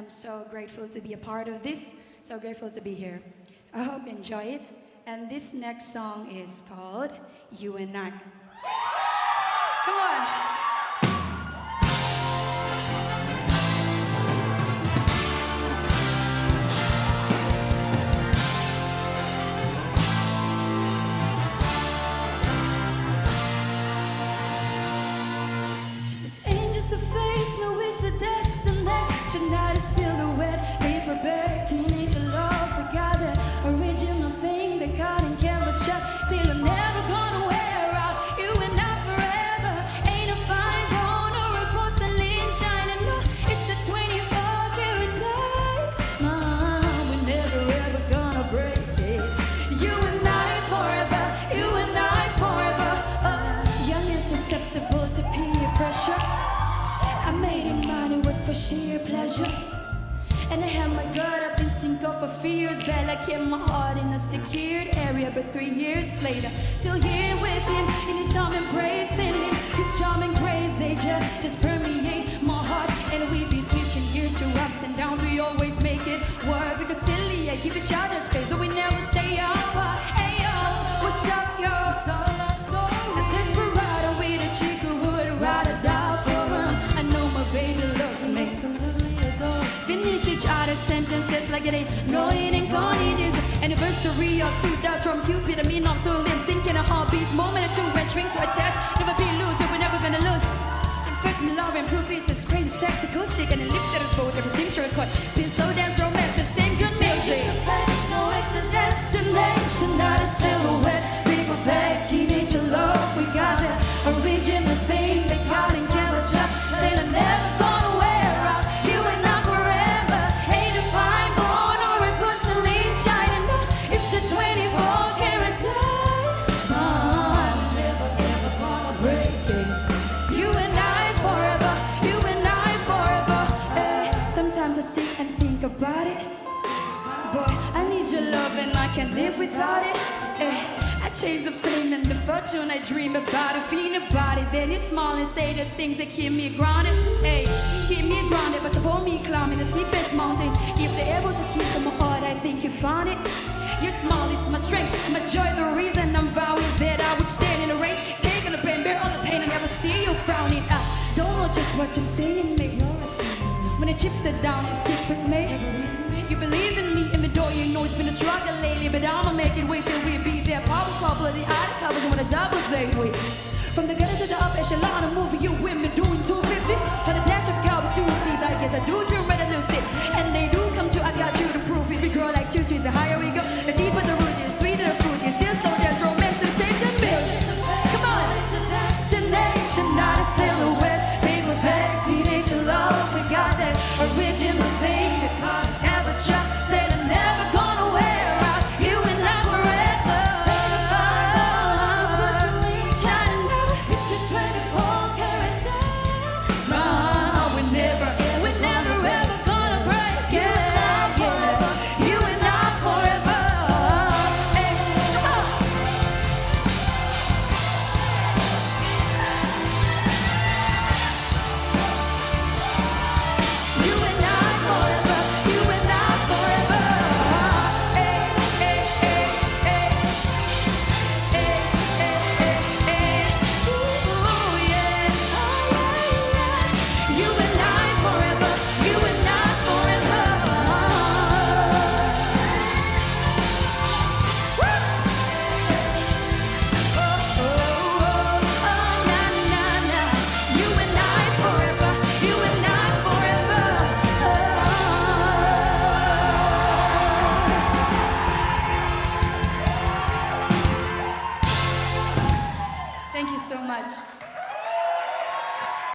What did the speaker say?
I'm so grateful to be a part of this. So grateful to be here. I hope you enjoy it. And this next song is called You and I. Come on. Not a silhouette, paper bag, teenager love. We got that original thing, the cotton canvas shut. Till I'm never gonna wear out. You and I forever. Ain't a fine bone or a porcelain china. No, it's a 24-karat diamond. We're never ever gonna break it. You and I forever. You and I forever. Young and susceptible to peer pressure. I made it mine, it was for sheer pleasure. And I had my gut up, instinct of a fears. Bad like in my heart in a secured area. But 3 years later, still here with him. In his arm embracing him. His charming grace, they just permeate my heart. And we be switching gears to ups and downs. We always make it work. Because silly, I give each other space, but we never stay apart. Hey yo, what's up yo? It's all love story. A desperado with a chick who would ride or die for him. I know my baby loves me. Finish each other's sentences like it ain't. No, it ain't gone. It is anniversary of 2 dots from Cupid. I mean, not to live, sinking a heartbeat. Moment or two, when string to attach. Never be loose, we're never gonna lose. And first, me love and proof it is crazy, sexy, cool chick. And it lifted us both, everything's record. Been slow dance, romance, the same good music. It's a place, no, it's a destination, not a silhouette. Paper bag, teenager love. We got that original thing, the cotton canvas shop. Say I'm never gonna wear out. You and I forever. Ain't a fine bone or a porcelain china. No, it's a 24-karat diamond. Never ever gonna break it. You and I forever. You and I forever. Sometimes I sit and think about it. Boy, I need your love and I can't live without it. I chase the fame and the fortune, I dream about it, feel about it. Then you smile and say the things that keep me grounded. Hey, keep me grounded, but support me climbing the steepest mountains. If they're able to keep to my heart, I think you found it. Your smile is my strength, my joy, the reason I'm vowing that I would stand in the rain, taking the pain, bear all the pain, and never see you frowning. I don't know just what you're saying, mate. When the chips are down, you stick with me. You believe in me, even though you know it's been a struggle lately. But I'ma make it wait till we be there. Power couple of the other covers when the double day wait. From the gutter to the up echelon, a movie you women doing 250. On the dash of opportunities, I guess I do dream red and lucid. And they do come true, I got you to prove.